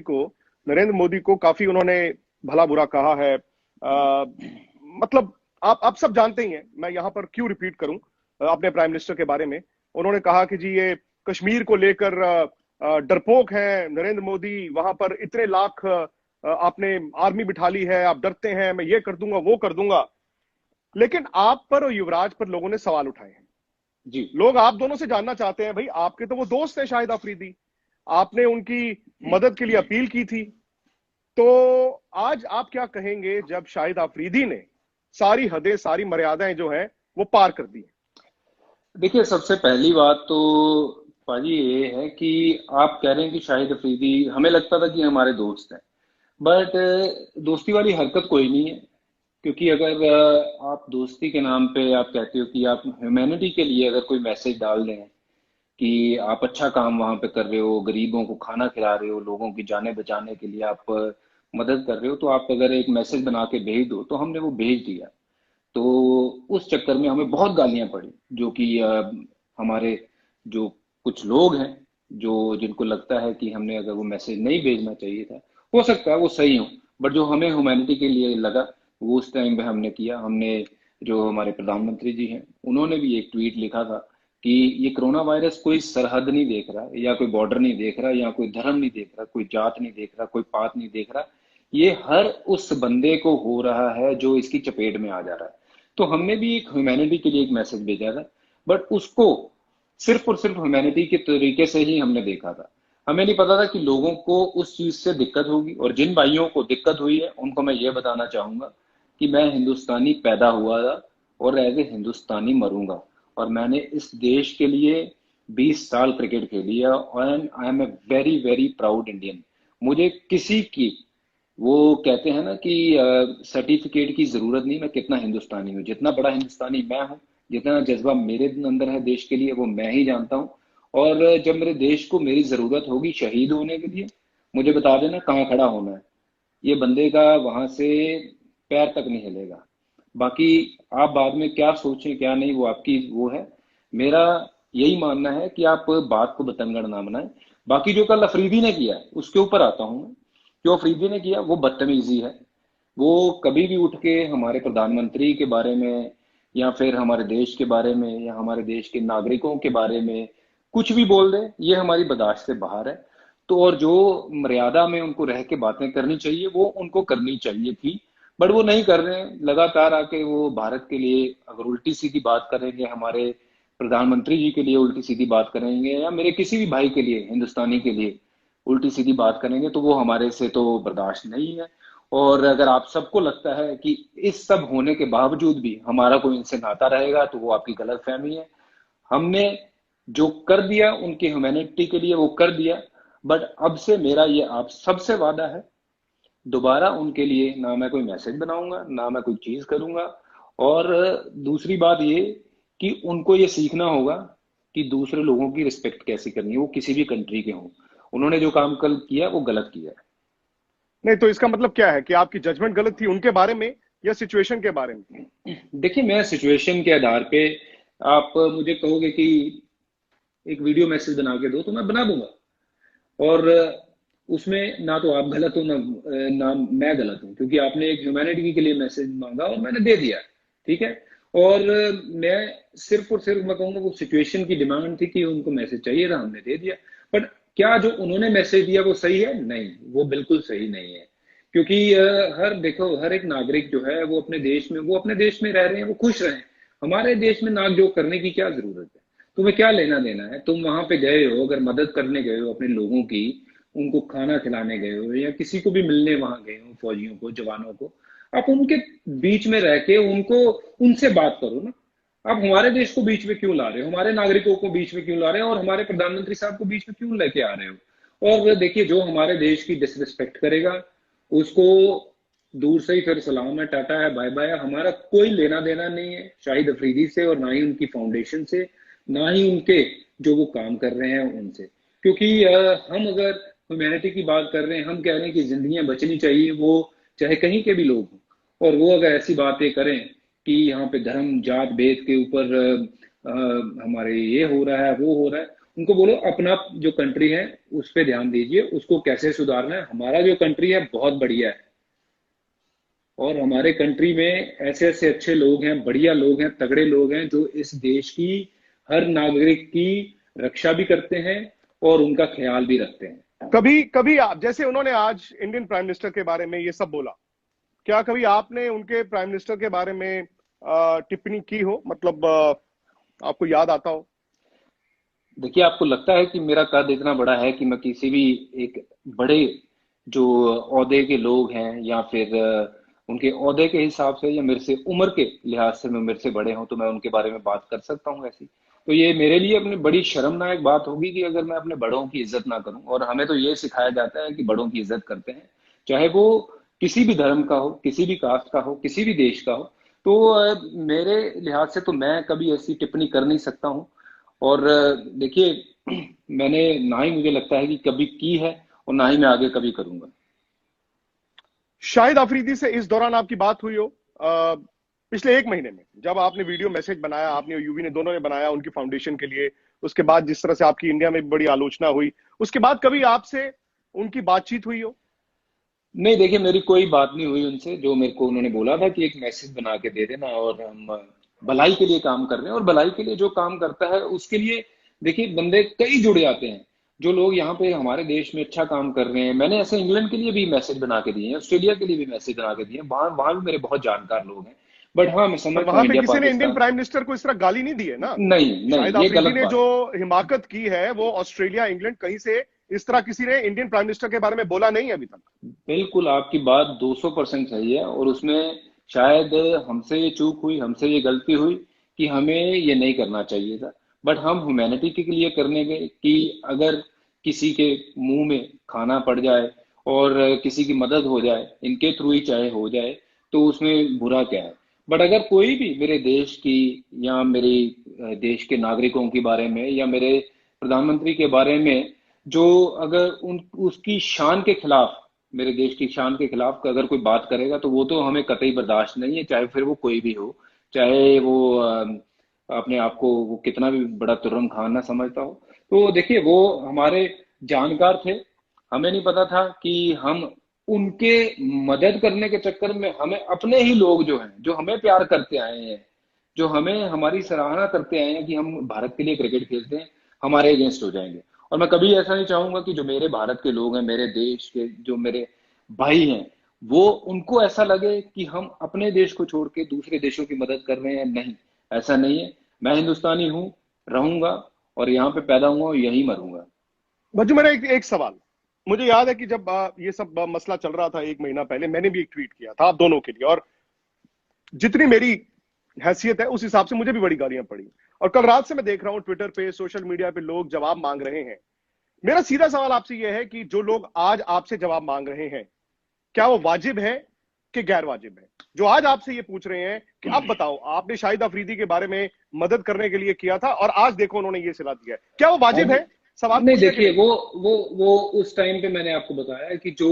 को, नरेंद्र मोदी को काफी उन्होंने भला बुरा कहा है। मतलब आप सब जानते ही हैं, मैं यहां पर क्यों रिपीट करूं अपने प्राइम मिनिस्टर के बारे में। उन्होंने कहा कि जी ये कश्मीर को लेकर डरपोक हैं नरेंद्र मोदी, वहां पर इतने लाख आपने आर्मी बिठा ली है, आप डरते हैं, मैं ये कर दूंगा वो कर दूंगा। लेकिन आप पर और युवराज पर लोगों ने सवाल उठाए हैं जी। लोग आप दोनों से जानना चाहते हैं, भाई आपके तो वो दोस्त हैं शाहिद अफरीदी, आपने उनकी मदद के लिए अपील की थी, तो आज आप क्या कहेंगे जब शाहिद अफरीदी ने सारी हदें सारी मर्यादाएं जो हैं वो पार कर दी? देखिए, सबसे पहली बात तो पाजी ये है कि आप कह रहे हैं कि शाहिद अफरीदी, हमें लगता था कि हमारे दोस्त हैं, बट दोस्ती वाली हरकत कोई नहीं है। क्योंकि अगर आप दोस्ती के नाम पे आप कहते हो कि आप ह्यूमैनिटी के लिए अगर कोई मैसेज डाल दें कि आप अच्छा काम वहां पे कर रहे हो, गरीबों को खाना खिला रहे हो, लोगों की जानें बचाने के लिए आप मदद कर रहे हो, तो आप अगर एक मैसेज बना के भेज दो, तो हमने वो भेज दिया। तो उस चक्कर में हमें बहुत गालियां पड़ी, जो कि हमारे जो कुछ लोग हैं, जो जिनको लगता है कि हमने अगर वो मैसेज नहीं भेजना चाहिए था, हो सकता है वो सही हो, बट जो हमें ह्यूमैनिटी के लिए लगा वो उस टाइम पे हमने किया। हमने, जो हमारे प्रधानमंत्री जी हैं, उन्होंने भी एक ट्वीट लिखा था कि ये कोरोना वायरस कोई सरहद नहीं देख रहा, या कोई बॉर्डर नहीं देख रहा, या कोई धर्म नहीं देख रहा, कोई जात नहीं देख रहा, कोई पात नहीं देख रहा, ये हर उस बंदे को हो रहा है जो इसकी चपेट में आ जा रहा है। तो हमने भी एक ह्यूमैनिटी के लिए एक मैसेज भेजा था, बट उसको सिर्फ और सिर्फ ह्यूमैनिटी के तरीके से ही हमने देखा था। हमें नहीं पता था कि लोगों को उस चीज से दिक्कत होगी, और जिन भाइयों को दिक्कत हुई है उनको मैं ये बताना चाहूंगा कि मैं हिंदुस्तानी पैदा हुआ था और एज ए हिंदुस्तानी मरूंगा, और मैंने इस देश के लिए 20 साल क्रिकेट खेली है, और I am a very very proud Indian. मुझे किसी की, वो कहते हैं ना कि सर्टिफिकेट की जरूरत नहीं, मैं कितना हिंदुस्तानी हूँ, जितना बड़ा हिंदुस्तानी मैं हूँ, जितना जज्बा मेरे अंदर है देश के लिए, वो मैं ही जानता हूँ। और जब मेरे देश को मेरी जरूरत होगी शहीद होने के लिए, मुझे बता देना कहाँ खड़ा होना है, ये बंदे का वहां से पैर तक नहीं हिलेगा। बाकी आप बाद में क्या सोचें क्या नहीं, वो आपकी वो है। मेरा यही मानना है कि आप बात को बतंगड़ ना बनाएं। बाकी जो कल अफरीदी ने किया उसके ऊपर आता हूं मैं। जो अफरीदी ने किया वो बदतमीजी है। वो कभी भी उठ के हमारे प्रधानमंत्री के बारे में, या फिर हमारे देश के बारे में, या हमारे देश के नागरिकों के बारे में कुछ भी बोल दे, ये हमारी बर्दाश्त से बाहर है। तो और जो मर्यादा में उनको रह के बातें करनी चाहिए वो उनको करनी चाहिए थी, बट वो नहीं कर रहे हैं। लगातार आके वो भारत के लिए अगर उल्टी सीधी बात करेंगे, हमारे प्रधानमंत्री जी के लिए उल्टी सीधी बात करेंगे, या मेरे किसी भी भाई के लिए, हिंदुस्तानी के लिए उल्टी सीधी बात करेंगे, तो वो हमारे से तो बर्दाश्त नहीं है। और अगर आप सबको लगता है कि इस सब होने के बावजूद भी हमारा कोई इनसे नाता रहेगा, तो वो आपकी गलत फहमी है। हमने जो कर दिया उनकी ह्यूमैनिटी के लिए वो कर दिया, बट अब से मेरा ये आप सबसे वादा है, दोबारा उनके लिए ना मैं कोई मैसेज बनाऊंगा, ना मैं कोई चीज करूंगा। और दूसरी बात ये कि उनको ये सीखना होगा कि दूसरे लोगों की रिस्पेक्ट कैसे करनी है, वो किसी भी कंट्री के हों। उन्होंने जो काम कल किया वो गलत किया है। नहीं तो इसका मतलब क्या है कि आपकी जजमेंट गलत थी उनके बारे में या सिचुएशन के बारे में? देखिए, मैं सिचुएशन के आधार पे, आप मुझे कहोगे कि एक वीडियो मैसेज बना के दो, तो मैं बना दूंगा। और उसमें ना तो आप गलत हो, ना मैं गलत हूं, क्योंकि आपने एक ह्यूमैनिटी के लिए मैसेज मांगा और मैंने दे दिया। ठीक है। और मैं सिर्फ और सिर्फ मैं कहूंगा वो सिचुएशन की डिमांड थी कि उनको मैसेज चाहिए था, हमने दे दिया। बट क्या जो उन्होंने मैसेज दिया वो सही है? नहीं, वो बिल्कुल सही नहीं है। क्योंकि हर देखो, हर एक नागरिक जो है वो अपने देश में, वो अपने देश में रह रहे हैं, वो खुश रहे। हमारे देश में नाक जोक करने की क्या जरूरत है? तुम्हें क्या लेना देना है? तुम वहां पे गए हो, अगर मदद करने गए हो अपने लोगों की, उनको खाना खिलाने गए हो, या किसी को भी मिलने वहां गए हो, फौजियों को, जवानों को, आप उनके बीच में रह के उनको, उनसे बात करो ना। आप हमारे देश को बीच में क्यों ला रहे हो? हमारे नागरिकों को बीच में क्यों ला रहे हो? और हमारे प्रधानमंत्री साहब को बीच में क्यों लेके आ रहे हो? और देखिए, जो हमारे देश की डिसरिस्पेक्ट करेगा उसको दूर से ही फिर सलाम है, टाटा है, बाय बाय है। हमारा कोई लेना देना नहीं है शाहिद अफरीदी से, और ना ही उनकी फाउंडेशन से, ना ही उनके जो वो काम कर रहे हैं उनसे। क्योंकि हम अगर ह्यूमैनिटी की बात कर रहे हैं, हम कह रहे हैं कि जिंदगियां बचनी चाहिए, वो चाहे कहीं के भी लोग हों। और वो अगर ऐसी बातें करें कि यहाँ पे धर्म जात भेद के ऊपर हमारे ये हो रहा है वो हो रहा है, उनको बोलो अपना जो कंट्री है उस पर ध्यान दीजिए, उसको कैसे सुधारना है। हमारा जो कंट्री है बहुत बढ़िया है, और हमारे कंट्री में ऐसे ऐसे अच्छे लोग हैं, बढ़िया लोग हैं, तगड़े लोग हैं, जो इस देश की हर नागरिक की रक्षा भी करते हैं और उनका ख्याल भी रखते हैं। कभी कभी आप, जैसे उन्होंने आज इंडियन प्राइम मिनिस्टर के बारे में ये सब बोला, क्या कभी आपने उनके प्राइम मिनिस्टर के बारे में टिप्पणी की हो, मतलब आपको याद आता हो? देखिए, आपको लगता है कि मेरा कद इतना बड़ा है कि मैं किसी भी एक बड़े जो ओहदे के लोग हैं, या फिर उनके ओहदे के हिसाब से, या मेरे से उम्र के लिहाज से मैं मेरे से बड़े हों, तो मैं उनके बारे में बात कर सकता हूँ ऐसी? तो ये मेरे लिए अपनी बड़ी शर्मनाक बात होगी कि अगर मैं अपने बड़ों की इज्जत ना करूं। और हमें तो ये सिखाया जाता है कि बड़ों की इज्जत करते हैं, चाहे वो किसी भी धर्म का हो, किसी भी कास्ट का हो, किसी भी देश का हो। तो मेरे लिहाज से तो मैं कभी ऐसी टिप्पणी कर नहीं सकता हूँ। और देखिए, मैंने ना ही मुझे लगता है कि कभी की है, और ना ही मैं आगे कभी करूंगा। शाहिद अफरीदी से इस दौरान आपकी बात हुई हो पिछले एक महीने में, जब आपने वीडियो मैसेज बनाया, आपने और यूवी ने दोनों ने बनाया उनकी फाउंडेशन के लिए, उसके बाद जिस तरह से आपकी इंडिया में बड़ी आलोचना हुई, उसके बाद कभी आपसे उनकी बातचीत हुई हो? नहीं, देखिए, मेरी कोई बात नहीं हुई उनसे। जो मेरे को उन्होंने बोला था कि एक मैसेज बना के दे देना, और हम भलाई के लिए काम कर रहे हैं, और भलाई के लिए जो काम करता है उसके लिए देखिए बंदे कई जुड़ जाते हैं। जो लोग यहाँ पे हमारे देश में अच्छा काम कर रहे हैं, मैंने ऐसे इंग्लैंड के लिए भी मैसेज बना के दिए हैं, ऑस्ट्रेलिया के लिए भी मैसेज बना के दिए हैं, वहां वहां भी मेरे बहुत जानकार लोग हैं। बट हाँ, मैं पर समझता हूँ वहां पे इंडिया किसी ने इंडियन पाकिस्तान। प्राइम मिनिस्टर को इस तरह गाली नहीं दी है ना। नहीं नहीं, शाहिद ये अफरीदी गलत ने जो बात। हिमाकत की है वो ऑस्ट्रेलिया, इंग्लैंड, कहीं से इस तरह किसी ने इंडियन प्राइम मिनिस्टर के बारे में बोला नहीं है अभी तक। बिल्कुल, आपकी बात 200% सही है, और उसमें शायद हमसे ये चूक हुई, हमसे ये गलती हुई कि हमें ये नहीं करना चाहिए था। बट हम ह्यूमैनिटी के लिए करने गए कि अगर किसी के मुंह में खाना पड़ जाए और किसी की मदद हो जाए, इनके थ्रू ही चाहे हो जाए, तो उसमें बुरा क्या है। बट अगर कोई भी मेरे देश की, या मेरे देश के नागरिकों के बारे में, या मेरे प्रधानमंत्री के बारे में, जो अगर उन उसकी शान के खिलाफ, मेरे देश की शान के खिलाफ अगर कोई बात करेगा, तो वो तो हमें कतई बर्दाश्त नहीं है, चाहे फिर वो कोई भी हो। चाहे वो अपने आप को वो कितना भी बड़ा तुर्रम खान ना समझता हो। तो देखिए, वो हमारे जानकार थे। हमें नहीं पता था कि हम उनके मदद करने के चक्कर में हमें अपने ही लोग जो हैं, जो हमें प्यार करते आए हैं, जो हमें हमारी सराहना करते आए हैं कि हम भारत के लिए क्रिकेट खेलते हैं, हमारे अगेंस्ट हो जाएंगे। और मैं कभी ऐसा नहीं चाहूंगा कि जो मेरे भारत के लोग हैं, मेरे देश के जो मेरे भाई हैं, वो उनको ऐसा लगे कि हम अपने देश को छोड़ के दूसरे देशों की मदद कर रहे हैं। नहीं, ऐसा नहीं है। मैं हिंदुस्तानी हूं, रहूंगा, और यहाँ पे पैदा हुआ और यहीं मरूंगा। भज्जू, मेरा एक सवाल। मुझे याद है कि जब ये सब मसला चल रहा था एक महीना पहले, मैंने भी एक ट्वीट किया था आप दोनों के लिए, और जितनी मेरी हैसियत है उस हिसाब से मुझे भी बड़ी गालियां पड़ी। और कल रात से मैं देख रहा हूं ट्विटर पे, सोशल मीडिया पे लोग जवाब मांग रहे हैं। मेरा सीधा सवाल आपसे यह है कि जो लोग आज आपसे जवाब मांग रहे हैं, क्या वो वाजिब है कि गैर वाजिब है? जो आज आपसे ये पूछ रहे हैं कि अब बताओ, आपने शाहिद अफरीदी के बारे में मदद करने के लिए किया था और आज देखो उन्होंने ये सलाह दिया है, क्या वो वाजिब अब है? सवाल नहीं, पूछ गया कि देखिए, नहीं? वो उस टाइम पे मैंने आपको बताया कि जो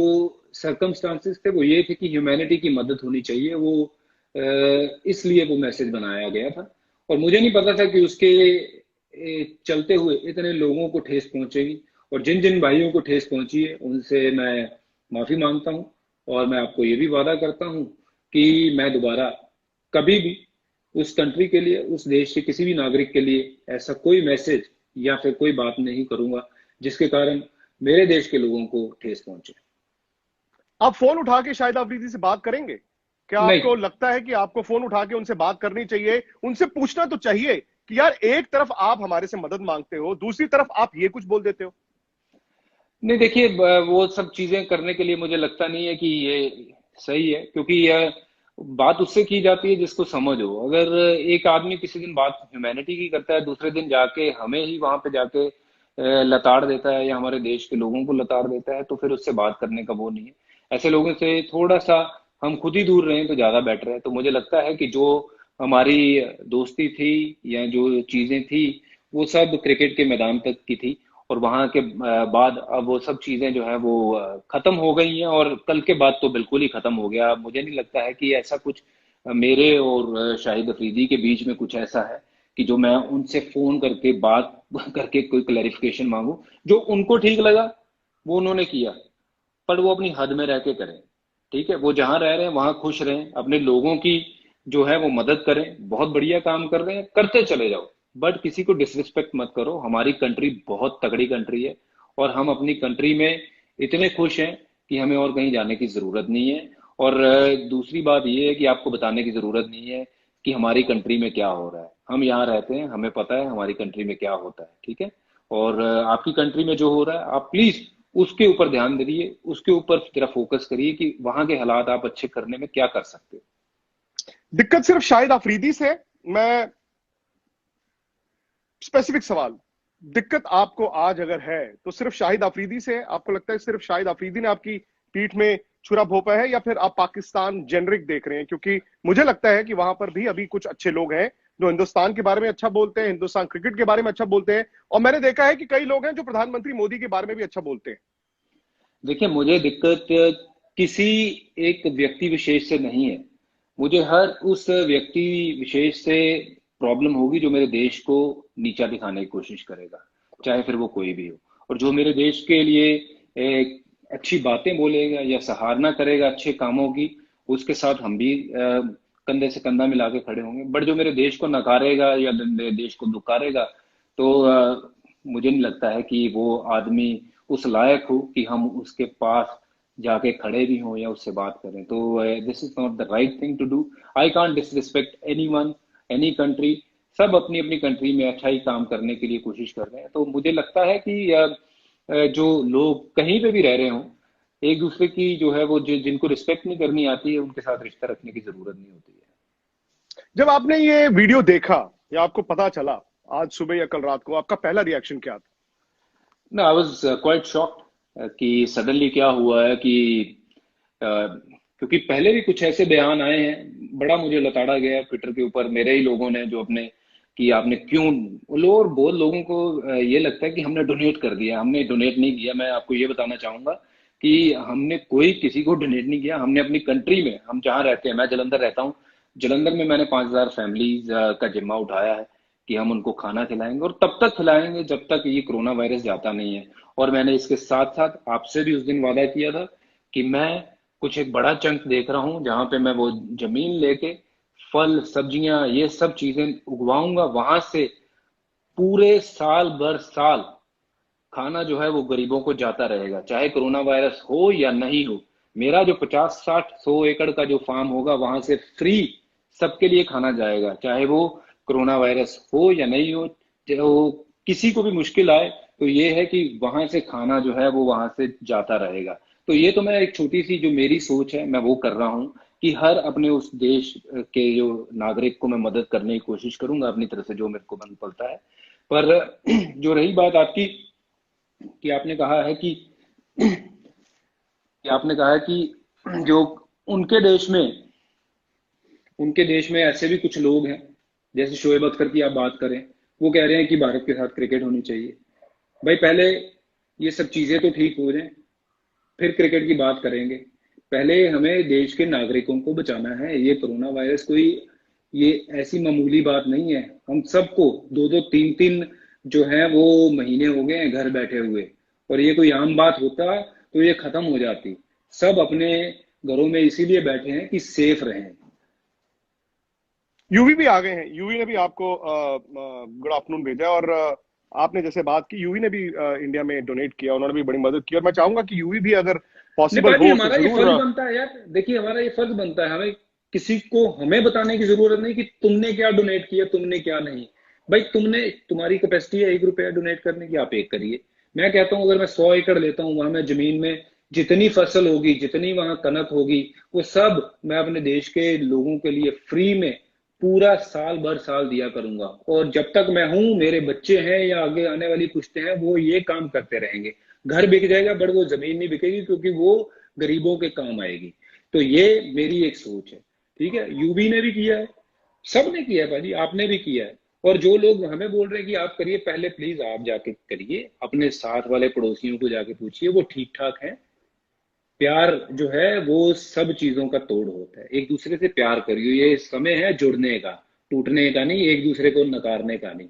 सरकमस्टांसिस थे वो ये थे कि ह्यूमैनिटी की मदद होनी चाहिए। वो इसलिए वो मैसेज बनाया गया था, और मुझे नहीं पता था कि उसके चलते हुए इतने लोगों को ठेस पहुंचेगी। और जिन जिन भाइयों को ठेस पहुंची है उनसे मैं माफी मांगता हूं, और मैं आपको ये भी वादा करता हूं कि मैं दोबारा कभी भी उस कंट्री के लिए, उस देश के किसी भी नागरिक के लिए ऐसा कोई मैसेज या फिर कोई बात नहीं करूंगा जिसके कारण मेरे देश के लोगों को ठेस पहुंचे। आप फोन उठा के शाहिद अफरीदी से बात करेंगे? क्या नहीं आपको लगता है कि आपको फोन उठा के उनसे बात करनी चाहिए? उनसे पूछना तो चाहिए कि यार, एक तरफ आप हमारे से मदद मांगते हो, दूसरी तरफ आप ये कुछ बोल देते हो। नहीं, देखिए, वो सब चीजें करने के लिए मुझे लगता नहीं है कि ये सही है, क्योंकि यह बात उससे की जाती है जिसको समझ हो। अगर एक आदमी किसी दिन बात ह्यूमैनिटी की करता है, दूसरे दिन जाके हमें ही वहां पे जाके लताड़ देता है, या हमारे देश के लोगों को लताड़ देता है, तो फिर उससे बात करने का वो नहीं है। ऐसे लोगों से थोड़ा सा हम खुद ही दूर रहें तो ज्यादा बेटर है। तो मुझे लगता है कि जो हमारी दोस्ती थी, या जो चीजें थी, वो सब क्रिकेट के मैदान तक की थी। और वहां के बाद अब वो सब चीजें जो है वो खत्म हो गई हैं, और कल के बाद तो बिल्कुल ही खत्म हो गया। मुझे नहीं लगता है कि ऐसा कुछ मेरे और शाहिद अफरीदी के बीच में कुछ ऐसा है कि जो मैं उनसे फोन करके बात करके कोई क्लैरिफिकेशन मांगू। जो उनको ठीक लगा वो उन्होंने किया, पर वो अपनी हद में रह के करें। ठीक है, वो जहां रह रहे हैं वहां खुश रहें, अपने लोगों की जो है वो मदद करें। बहुत बढ़िया काम कर रहे हैं, करते चले जाओ, बट किसी को डिसरिस्पेक्ट मत करो। हमारी कंट्री बहुत तगड़ी कंट्री है और हम अपनी कंट्री में इतने खुश हैं कि हमें और कहीं जाने की जरूरत नहीं है। और दूसरी बात ये है कि आपको बताने की जरूरत नहीं है कि हमारी कंट्री में क्या हो रहा है। हम यहाँ रहते हैं, हमें पता है हमारी कंट्री में क्या होता है। ठीक है, और आपकी कंट्री में जो हो रहा है आप प्लीज उसके ऊपर ध्यान दीजिए, उसके ऊपर जरा फोकस करिए कि वहां के हालात आप अच्छे करने में क्या कर सकते हो। दिक्कत सिर्फ शाहिद अफरीदी से, मैं स्पेसिफिक सवाल, दिक्कत आपको आज अगर है तो सिर्फ शाहिद अफरीदी से? आपको लगता है सिर्फ शाहिद अफरीदी ने आपकी पीठ में छुरा भोंपा है, या फिर आप पाकिस्तान जेनरिक देख रहे हैं? क्योंकि मुझे लगता है कि वहां पर भी अभी कुछ अच्छे लोग हैं जो हिंदुस्तान के बारे में अच्छा बोलते हैं, हिंदुस्तान क्रिकेट के बारे में अच्छा बोलते हैं, और मैंने देखा है कि कई लोग हैं जो प्रधानमंत्री मोदी के बारे में भी अच्छा बोलते हैं। देखिए, मुझे दिक्कत किसी एक व्यक्ति विशेष से नहीं है। मुझे हर उस व्यक्ति विशेष से प्रॉब्लम होगी जो मेरे देश को नीचा दिखाने की कोशिश करेगा, चाहे फिर वो कोई भी हो। और जो मेरे देश के लिए एक अच्छी बातें बोलेगा या सराहना करेगा अच्छे कामों की, उसके साथ हम भी कंधे से कंधा मिला के खड़े होंगे। बट जो मेरे देश को नकारेगा या मेरे देश को दुकारेगा, तो मुझे नहीं लगता है कि वो आदमी उस लायक हो कि हम उसके पास जाके खड़े भी हों या उससे बात करें। तो this is not the right thing to do. I can't disrespect anyone, any country. सब अपनी अपनी कंट्री में अच्छा ही काम करने के लिए कोशिश कर रहे हैं। तो मुझे लगता है कि जो लोग कहीं पे भी रह रहे हों, एक दूसरे की जो है वो जिनको रिस्पेक्ट नहीं करनी आती है उनके साथ रिश्ता रखने की जरूरत नहीं होती है। जब आपने ये वीडियो देखा या आपको पता चला आज सुबह या कल रात को, आपका पहला रिएक्शन क्या था? ना, आई वाज क्वाइट शॉक्ड कि सडनली क्या हुआ है कि क्योंकि पहले भी कुछ ऐसे बयान आए हैं, बड़ा मुझे लताड़ा गया ट्विटर के ऊपर मेरे ही लोगों ने, जो अपने कि आपने क्यों, लोग बहुत लोगों को ये लगता है कि हमने डोनेट कर दिया। हमने डोनेट नहीं किया। मैं आपको ये बताना चाहूंगा कि हमने कोई किसी को डोनेट नहीं किया। हमने अपनी कंट्री में, हम जहाँ रहते हैं, मैं जलंधर रहता हूँ, जलंधर में मैंने 5,000 फैमिलीज का जिम्मा उठाया है कि हम उनको खाना खिलाएंगे और तब तक खिलाएंगे जब तक ये कोरोना वायरस जाता नहीं है। और मैंने इसके साथ साथ आपसे भी उस दिन वादा किया था कि मैं कुछ एक बड़ा चंक देख रहा हूं जहां पे मैं वो जमीन लेके फल सब्जियां ये सब चीजें उगवाऊंगा, वहां से पूरे साल भर साल खाना जो है वो गरीबों को जाता रहेगा, चाहे कोरोना वायरस हो या नहीं हो। मेरा जो 50, 60, 100 एकड़ का जो फार्म होगा वहां से फ्री सबके लिए खाना जाएगा, चाहे वो कोरोना वायरस हो या नहीं हो। चाहे वो किसी को भी मुश्किल आए, तो ये है कि वहां से खाना जो है वो वहां से जाता रहेगा। तो ये तो मैं एक छोटी सी जो मेरी सोच है मैं वो कर रहा हूँ कि हर अपने उस देश के जो नागरिक को मैं मदद करने की कोशिश करूंगा अपनी तरफ से जो मेरे को बन पड़ता है। पर जो रही बात आपकी कि आपने कहा है कि आपने कहा है कि जो उनके देश में उनके देश में ऐसे भी कुछ लोग हैं, जैसे शोएब अख्तर की आप बात करें, वो कह रहे हैं कि भारत के साथ क्रिकेट होनी चाहिए। भाई पहले ये सब चीजें तो ठीक हो जाएं, फिर क्रिकेट की बात करेंगे। पहले हमें देश के नागरिकों को बचाना है। ये कोरोना वायरस कोई ये ऐसी मामूली बात नहीं है। हम सबको 2-2, 3-3 जो है वो महीने हो गए हैं घर बैठे हुए, और ये कोई आम बात होता तो ये खत्म हो जाती। सब अपने घरों में इसीलिए बैठे हैं कि सेफ रहें। यूवी भी आ गए हैं, यूवी ने भी आपको गुड आफ्टरनून भेजा है, और आपने जैसे बात की, यूवी ने भी इंडिया में डोनेट किया, उन्होंने भी बड़ी मदद की, और मैं चाहूंगा कि यूवी भी अगर पॉसिबल नेपाल जी, हो तो हमारा ये जरूर फर्ज बनता है यार। देखिए, हमारा ये फर्ज बनता है, हमें किसी को हमें बताने की जरूरत नहीं कि तुमने क्या डोनेट किया, तुमने क्या नहीं। भाई तुम्हारी कैपेसिटी है 1 रुपया डोनेट करने की, आप एक करिए। मैं कहता हूं अगर मैं 100 एकड़ लेता हूं, वहां मैं जमीन में जितनी फसल होगी, जितनी वहां कनक होगी, वो सब मैं अपने देश के लोगों के लिए फ्री में पूरा साल भर साल दिया करूंगा। और जब तक मैं हूं, मेरे बच्चे हैं या आगे आने वाली पुश्तें हैं, वो ये काम करते रहेंगे। घर बिक जाएगा बट वो जमीन नहीं बिकेगी, क्योंकि वो गरीबों के काम आएगी। तो ये मेरी एक सोच है। ठीक है, यूबी ने भी किया है, सबने किया है भाजी, आपने भी किया है। और जो लोग हमें बोल रहे हैं कि आप करिए, पहले प्लीज आप जाके करिए, अपने साथ वाले पड़ोसियों को जाके पूछिए वो ठीक ठाक है। प्यार जो है वो सब चीजों का तोड़ होता है। एक दूसरे से प्यार करिए, ये समय है जुड़ने का। टूटने का नहीं, एक दूसरे को नकारने का नहीं।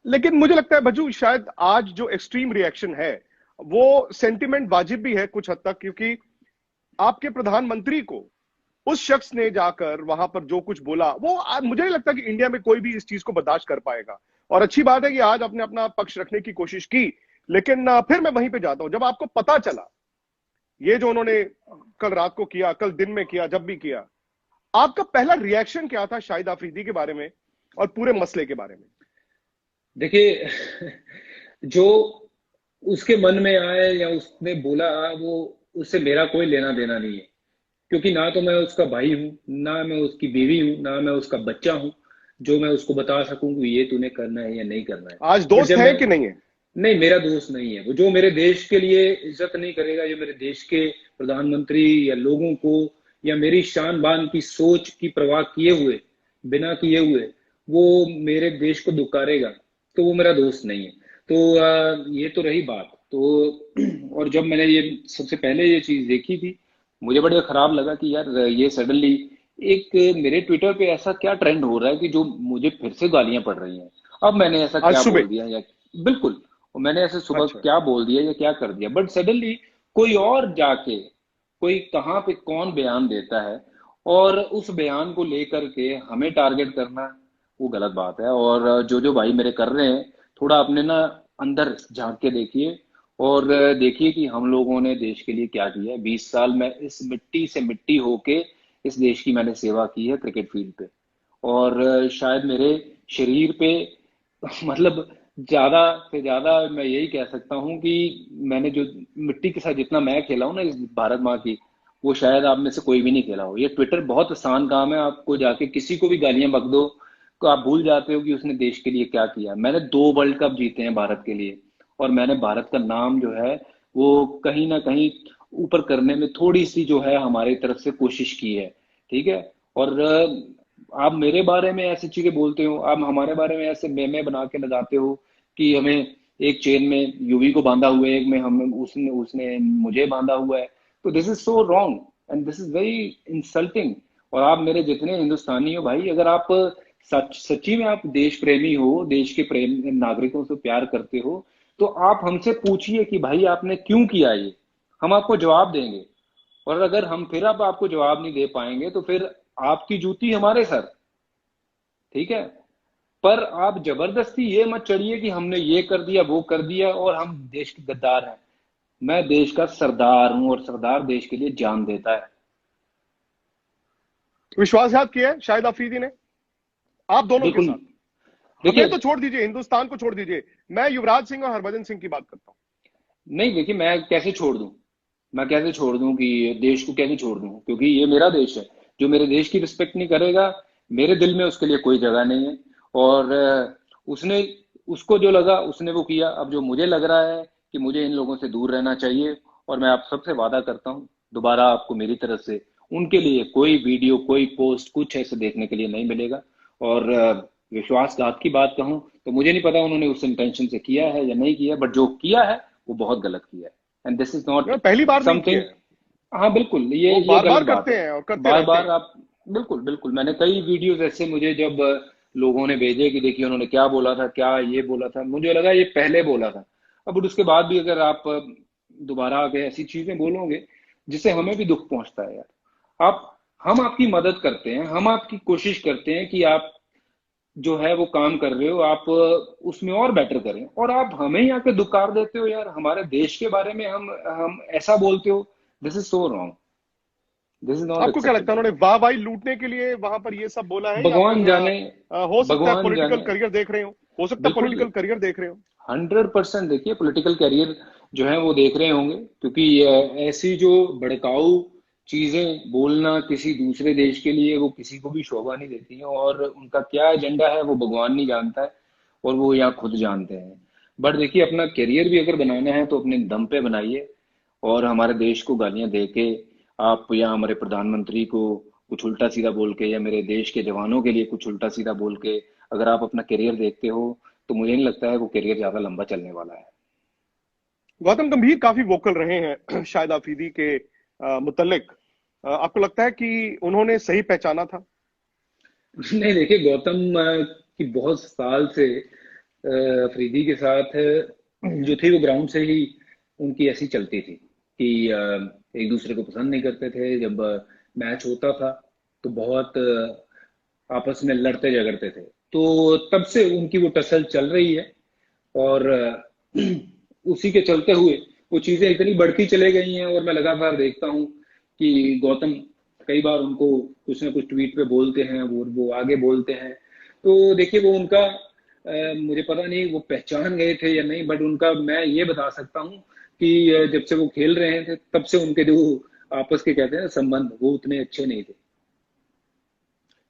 लेकिन मुझे लगता है भज्जू, शायद आज जो एक्सट्रीम रिएक्शन है वो सेंटिमेंट वाजिब भी है कुछ हद तक, क्योंकि आपके प्रधानमंत्री को उस शख्स ने जाकर वहां पर जो कुछ बोला वो मुझे नहीं लगता कि इंडिया में कोई भी इस चीज को बर्दाश्त कर पाएगा। और अच्छी बात है कि आज आपने अपना पक्ष रखने की कोशिश की, लेकिन फिर मैं वहीं पे जाता हूं। जब आपको पता चला ये जो उन्होंने कल रात को किया, कल दिन में किया, जब भी किया, आपका पहला रिएक्शन क्या था शाहिद आफरीदी के बारे में और पूरे मसले के बारे में? देखिए, जो उसके मन में आए या उसने बोला, वो उससे मेरा कोई लेना देना नहीं है, क्योंकि ना तो मैं उसका भाई हूँ, ना मैं उसकी बीवी हूँ, ना मैं उसका बच्चा हूँ जो मैं उसको बता सकूं कि ये तूने करना है या नहीं करना है। आज बट दोस्त जब है मैं, कि नहीं है? नहीं, मेरा दोस्त नहीं है वो। जो मेरे देश के लिए इज्जत नहीं करेगा, जो मेरे देश के प्रधानमंत्री या लोगों को या मेरी शान बान की सोच की परवाह किए हुए, बिना किए हुए वो मेरे देश को दुकारेगा, तो वो मेरा दोस्त नहीं है। तो ये तो रही बात। तो और जब मैंने ये सबसे पहले ये चीज देखी थी, मुझे बड़ा खराब लगा कि यार ये सडनली एक मेरे ट्विटर पे ऐसा क्या ट्रेंड हो रहा है कि जो मुझे फिर से गालियां पड़ रही हैं। अब मैंने ऐसा आज क्या सुबह? बोल दिया या, बिल्कुल, और मैंने ऐसे सुबह अच्छा। क्या बोल दिया या क्या कर दिया, बट सडनली कोई और जाके, कोई कहाँ पे कौन बयान देता है और उस बयान को लेकर के हमें टारगेट करना, वो गलत बात है। और जो जो भाई मेरे कर रहे हैं, थोड़ा अपने ना अंदर झांक के देखिए और देखिए कि हम लोगों ने देश के लिए क्या किया है। 20 साल में इस मिट्टी से मिट्टी होके इस देश की मैंने सेवा की है क्रिकेट फील्ड पे। और शायद मेरे शरीर पे मतलब ज्यादा से ज्यादा मैं यही कह सकता हूँ कि मैंने जो मिट्टी के साथ जितना मैं खेला हूँ ना इस भारत माँ की, वो शायद आप में से कोई भी नहीं खेला हो। ये ट्विटर बहुत आसान काम है, आपको जाके किसी को भी गालियां बक दो तो आप भूल जाते हो कि उसने देश के लिए क्या किया। मैंने 2 वर्ल्ड कप जीते हैं भारत के लिए, और मैंने भारत का नाम जो है वो कहीं ना कहीं ऊपर करने में थोड़ी सी जो है हमारी तरफ से कोशिश की है। ठीक है। और आप मेरे बारे में ऐसी चीजें बोलते हो, आप हमारे बारे में ऐसे मेमे बना के लगाते हो कि हमें एक चेन में यूवी को बांधा हुआ है, एक में हमें उसने उसने मुझे बांधा हुआ है। तो this is so wrong and this is very insulting. और आप मेरे जितने हिंदुस्तानी हो भाई, अगर आप सच्ची में आप देश प्रेमी हो, देश के प्रेम नागरिकों से प्यार करते हो, तो आप हमसे पूछिए कि भाई आपने क्यों किया ये, हम आपको जवाब देंगे। और अगर हम फिर अब आपको जवाब नहीं दे पाएंगे तो फिर आपकी जूती हमारे सर। ठीक है। पर आप जबरदस्ती ये मत चढ़िए कि हमने ये कर दिया वो कर दिया और हम देश के गद्दार हैं। मैं देश का सरदार हूं और सरदार देश के लिए जान देता है। विश्वासघात किया है शाहिद अफरीदी ने आप दोनों के बिल्कुल। साथ? हमें देखिए, तो छोड़ दीजिए, हिंदुस्तान को छोड़ दीजिए, मैं युवराज सिंह और हरभजन सिंह की बात करता हूं। नहीं देखिए, मैं कैसे छोड़ दूं, मैं कैसे छोड़ दूं कि देश को कैसे छोड़ दूं, क्योंकि ये मेरा देश है। जो मेरे देश की रिस्पेक्ट नहीं करेगा, मेरे दिल में उसके लिए कोई जगह नहीं है। और उसने, उसको जो लगा उसने वो किया। अब जो मुझे लग रहा है कि मुझे इन लोगों से दूर रहना चाहिए, और मैं आप सबसे वादा करता हूँ दोबारा आपको मेरी तरफ से उनके लिए कोई वीडियो, कोई पोस्ट, कुछ ऐसे देखने के लिए नहीं मिलेगा। और विश्वासघात की बात कहूं तो मुझे नहीं पता उन्होंने उस इंटेंशन से किया है या नहीं किया, बट जो किया है वो बहुत गलत किया है। एंड दिस इज नॉट पहली बार नहीं किया समथिंग। है, हाँ बिल्कुल, वो ये बार बार गलत बात करते है। हैं और करते बार रहते बार हैं। आप, बिल्कुल बिल्कुल, मैंने कई वीडियोस ऐसे मुझे जब लोगों ने भेजे कि देखिए उन्होंने क्या बोला था, क्या ये बोला था, मुझे लगा ये पहले बोला था। अब उसके बाद भी अगर आप दोबारा आके ऐसी चीजें बोलोगे जिससे हमें भी दुख पहुंचता है यार। आप, हम आपकी मदद करते हैं, हम आपकी कोशिश करते हैं कि आप जो है वो काम कर रहे हो, आप उसमें और बेटर करें, और आप हमें ही आके दुकार देते हो यार। हमारे देश के बारे में हम ऐसा बोलते हो। This is so wrong, this is not आपको क्या लगता है एक्सेप्टेबल। उन्होंने वाहवाही लूटने के लिए वहां पर ये सब बोला है, या भगवान फिर जाने, हो सकता है भगवान पॉलिटिकल जाने। करियर देख रहे हो सकता है बिल्कुल, पॉलिटिकल करियर देख रहे हो? 100% देखिए पॉलिटिकल करियर जो है वो देख रहे होंगे, क्योंकि ऐसी जो भड़काऊ चीजें बोलना किसी दूसरे देश के लिए वो किसी को भी शोभा नहीं देती है, और उनका क्या एजेंडा है वो भगवान नहीं जानता है, और वो यहाँ खुद जानते हैं। बट देखिए, अपना करियर भी अगर बनाना है तो अपने दम पे बनाइए। और हमारे देश को गालियां दे के आप, या हमारे प्रधानमंत्री को कुछ उल्टा सीधा बोल के, या मेरे देश के जवानों के लिए कुछ उल्टा सीधा बोल के अगर आप अपना करियर देखते हो, तो मुझे नहीं लगता है वो करियर ज्यादा लंबा चलने वाला है। गौतम गंभीर काफी वोकल रहे हैं शाहिद आफरीदी के मुतल्लिक। आपको लगता है कि उन्होंने सही पहचाना था? नहीं देखिए, गौतम की बहुत साल से अफरीदी के साथ जो थी वो ग्राउंड से ही उनकी ऐसी चलती थी कि एक दूसरे को पसंद नहीं करते थे। जब मैच होता था तो बहुत आपस में लड़ते झगड़ते थे। तो तब से उनकी वो टसल चल रही है। और उसी के चलते हुए वो चीजें इतनी बढ़ती चले गई हैं। और मैं लगातार देखता हूँ कि गौतम कई बार उनको कुछ ना कुछ ट्वीट पे बोलते हैं, वो आगे बोलते हैं। तो देखिए वो उनका मुझे पता नहीं वो पहचान गए थे या नहीं, बट उनका मैं ये बता सकता हूँ कि जब से वो खेल रहे थे तब से उनके जो आपस के कहते हैं ना संबंध, वो उतने अच्छे नहीं थे।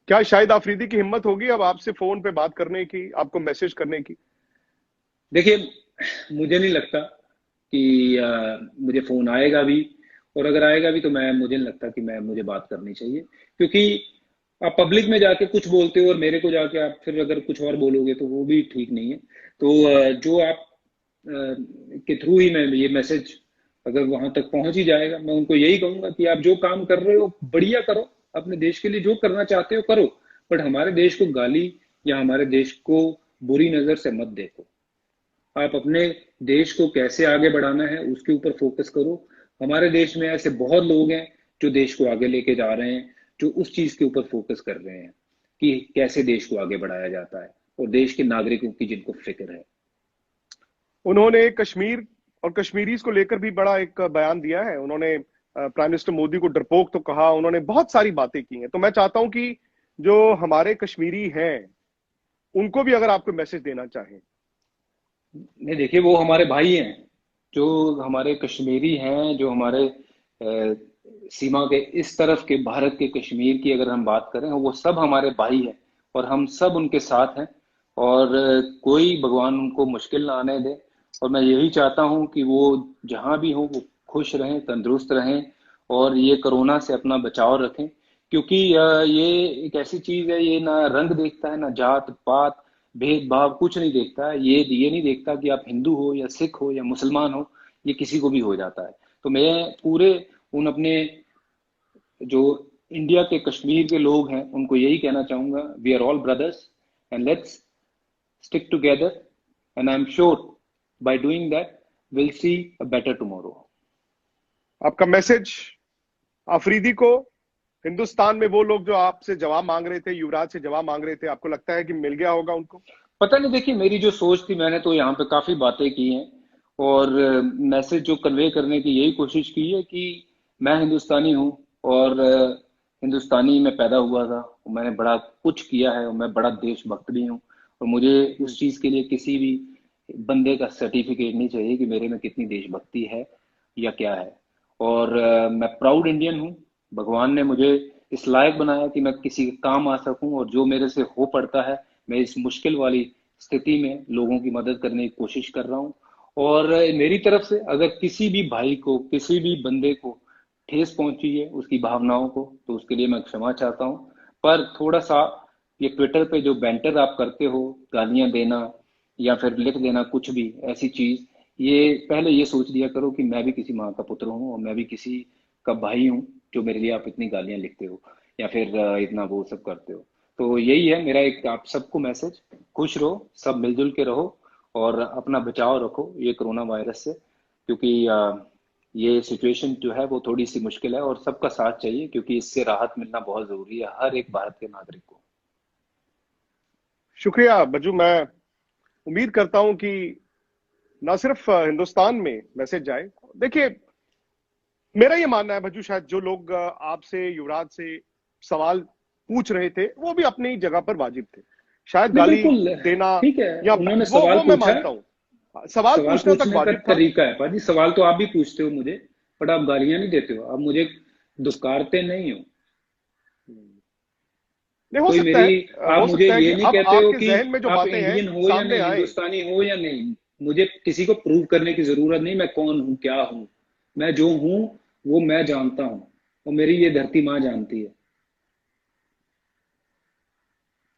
क्या शाहिद अफरीदी की हिम्मत होगी अब आपसे फोन पे बात करने की, आपको मैसेज करने की? देखिए, मुझे नहीं लगता कि मुझे फोन आएगा भी। और अगर आएगा भी तो मुझे नहीं लगता कि मुझे बात करनी चाहिए। क्योंकि आप पब्लिक में जाके कुछ बोलते हो और मेरे को जाके आप फिर अगर कुछ और बोलोगे तो वो भी ठीक नहीं है। तो जो आप के थ्रू ही मैं ये मैसेज अगर वहां तक पहुंच ही जाएगा, मैं उनको यही कहूंगा कि आप जो काम कर रहे हो बढ़िया करो, अपने देश के लिए जो करना चाहते हो करो, बट हमारे देश को गाली या हमारे देश को बुरी नजर से मत देखो। आप अपने देश को कैसे आगे बढ़ाना है उसके ऊपर फोकस करो। हमारे देश में ऐसे बहुत लोग हैं जो देश को आगे लेके जा रहे हैं, जो उस चीज के ऊपर फोकस कर रहे हैं कि कैसे देश को आगे बढ़ाया जाता है, और देश के नागरिकों की जिनको फिक्र है। उन्होंने कश्मीर और कश्मीरीज को लेकर भी बड़ा एक बयान दिया है। उन्होंने प्राइम मिनिस्टर मोदी को डरपोक तो कहा, उन्होंने बहुत सारी बातें की हैं। तो मैं चाहता हूं कि जो हमारे कश्मीरी हैं उनको भी अगर आपको मैसेज देना चाहें। नहीं देखिए, वो हमारे भाई हैं। जो हमारे कश्मीरी हैं, जो हमारे सीमा के इस तरफ के भारत के कश्मीर की अगर हम बात करें, वो सब हमारे भाई हैं और हम सब उनके साथ हैं। और कोई भगवान उनको मुश्किल ना आने दे। और मैं यही चाहता हूं कि वो जहां भी हो वो खुश रहें, तंदुरुस्त रहें और ये कोरोना से अपना बचाव रखें। क्योंकि ये एक ऐसी चीज है, ये ना रंग देखता है, ना जात पात भेदभाव कुछ नहीं देखता है। ये नहीं देखता कि आप हिंदू हो या सिख हो या मुसलमान हो, ये किसी को भी हो जाता है। तो मैं पूरे उन अपने जो इंडिया के कश्मीर के लोग हैं उनको यही कहना चाहूंगा, we are all brothers and let's stick together and I am sure by doing that will see a better tomorrow. आपका मैसेज अफरीदी को, हिंदुस्तान में वो लोग जो आपसे जवाब मांग रहे थे, युवराज से जवाब मांग रहे थे, आपको लगता है कि मिल गया होगा उनको? पता नहीं, देखिए मेरी जो सोच थी, मैंने तो यहाँ पे काफी बातें की हैं और मैसेज जो कन्वे करने की यही कोशिश की है कि मैं हिंदुस्तानी हूँ और हिंदुस्तानी में पैदा हुआ था। और मैंने बड़ा कुछ किया है और मैं बड़ा देशभक्त भी हूँ। और मुझे उस चीज के लिए किसी भी बंदे का सर्टिफिकेट नहीं चाहिए कि मेरे में कितनी देशभक्ति है या क्या है। और मैं प्राउड इंडियन हूँ। भगवान ने मुझे इस लायक बनाया कि मैं किसी के काम आ सकूं, और जो मेरे से हो पड़ता है मैं इस मुश्किल वाली स्थिति में लोगों की मदद करने की कोशिश कर रहा हूँ। और मेरी तरफ से अगर किसी भी भाई को, किसी भी बंदे को ठेस पहुंची है उसकी भावनाओं को, तो उसके लिए मैं क्षमा चाहता हूँ। पर थोड़ा सा ये ट्विटर पे जो बैंटर आप करते हो, गालियां देना या फिर लिख देना कुछ भी ऐसी चीज, ये पहले ये सोच लिया करो कि मैं भी किसी माँ का पुत्र हूँ और मैं भी किसी का भाई हूँ, जो मेरे लिए आप इतनी गालियां लिखते हो या फिर इतना वो सब करते हो। तो यही है मेरा एक आप सबको मैसेज, खुश रहो, सब मिलजुल के रहो और अपना बचाव रखो ये कोरोना वायरस से। क्योंकि ये सिचुएशन जो है वो थोड़ी सी मुश्किल है और सबका साथ चाहिए, क्योंकि इससे राहत मिलना बहुत जरूरी है हर एक भारत के नागरिक को। शुक्रिया बज्जू। मैं उम्मीद करता हूं कि ना सिर्फ हिंदुस्तान में मैसेज जाए। देखिए, मेरा ये मानना है भज्जू, शायद जो लोग आपसे, युवराज से सवाल पूछ रहे थे वो भी अपनी जगह पर वाजिब थे। शायद नहीं गाली बिल्कुल, देना ठीक है, या उन्होंने वो सवाल मैं पूछा। मानता हूं, सवाल सवाल पूछना तक पूछने का वाजिब था। तरीका है पाजी, सवाल तो आप भी पूछते हो मुझे, बट आप गालियां नहीं देते हो, आप मुझे दुत्कारते नहीं हो। नहीं, हो कोई सकता मेरी, है, आप हो मुझे सकता है कि ये नहीं अब कहते हो आपके कि जहन में जो आप बातें हैं इंडियन हो या सामने नहीं, आए। हिंदुस्तानी हो या नहीं। मुझे किसी को प्रूव करने की जरूरत नहीं, मैं कौन हूँ क्या हूँ। मैं जो हूँ वो मैं जानता हूँ, और मेरी ये धरती माँ जानती है।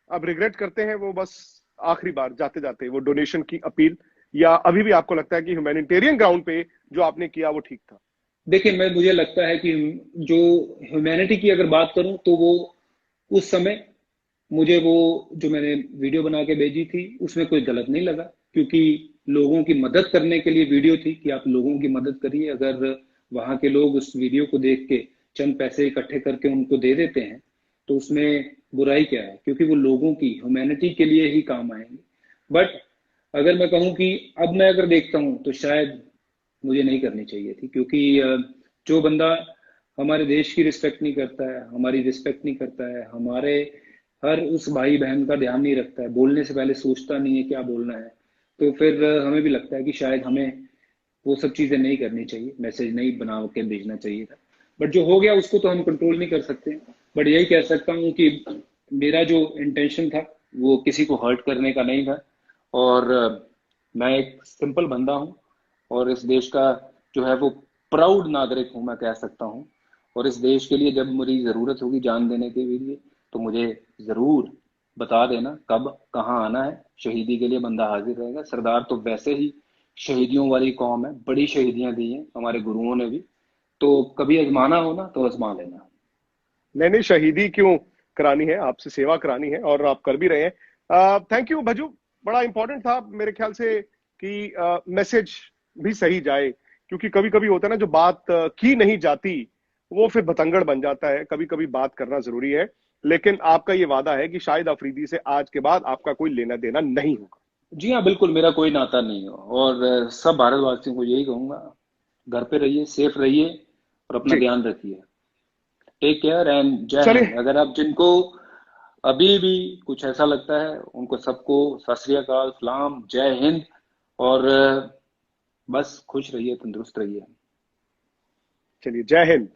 अब रिग्रेट करते हैं वो बस आखिरी बार जाते जाते वो डोनेशन की अपील, या अभी भी आपको लगता है कि ह्यूमैनिटेरियन ग्राउंड पे जो आपने किया वो ठीक था? देखिए, मुझे लगता है कि जो ह्यूमैनिटी की अगर बात करूं तो वो उस समय मुझे वो जो मैंने वीडियो बना के भेजी थी उसमें कोई गलत नहीं लगा, क्योंकि लोगों की मदद करने के लिए वीडियो थी कि आप लोगों की मदद करिए। अगर वहां के लोग उस वीडियो को देख के चंद पैसे इकट्ठे करके उनको दे देते हैं तो उसमें बुराई क्या है, क्योंकि वो लोगों की ह्यूमैनिटी के लिए ही काम आएंगे। बट अगर मैं कहूँ कि अब मैं अगर देखता हूँ तो शायद मुझे नहीं करनी चाहिए थी, क्योंकि जो बंदा हमारे देश की रिस्पेक्ट नहीं करता है, हमारी रिस्पेक्ट नहीं करता है, हमारे हर उस भाई बहन का ध्यान नहीं रखता है, बोलने से पहले सोचता नहीं है क्या बोलना है, तो फिर हमें भी लगता है कि शायद हमें वो सब चीजें नहीं करनी चाहिए, मैसेज नहीं बना के भेजना चाहिए था। बट जो हो गया उसको तो हम कंट्रोल नहीं कर सकते। बट यही कह सकता हूँ कि मेरा जो इंटेंशन था वो किसी को हर्ट करने का नहीं था, और मैं एक सिंपल बंदा हूँ और इस देश का जो है वो प्राउड नागरिक हूँ मैं कह सकता हूँ। और इस देश के लिए जब मेरी जरूरत होगी जान देने के लिए तो मुझे जरूर बता देना कब कहाँ आना है। शहीदी के लिए बंदा हाजिर रहेगा। सरदार तो वैसे ही शहीदियों वाली कौम है, बड़ी शहीदियां दी हैं हमारे गुरुओं ने भी, तो कभी आजमाना हो ना तो आजमा लेना। नहीं नहीं, शहीदी क्यों करानी है, आपसे सेवा करानी है और आप कर भी रहे हैं। थैंक यू भज्जू, बड़ा इंपॉर्टेंट था मेरे ख्याल से कि मैसेज भी सही जाए, क्योंकि कभी कभी होता है ना जो बात की नहीं जाती वो फिर बतंगड़ बन जाता है। कभी कभी बात करना जरूरी है। लेकिन आपका ये वादा है कि शाहिद अफरीदी से आज के बाद आपका कोई लेना देना नहीं होगा। जी हाँ बिल्कुल, मेरा कोई नाता नहीं हो। और सब भारतवासियों को यही कहूंगा, घर पे रहिए, सेफ रहिए और अपना जी, ध्यान रखिए। टेक केयर एंड जय हिंद। चलिए। अगर आप जिनको अभी भी कुछ ऐसा लगता है उनको सबको सत श्री अकाल, सलाम, जय हिंद। और बस खुश रहिए, तंदुरुस्त रहिए। चलिए, जय हिंद।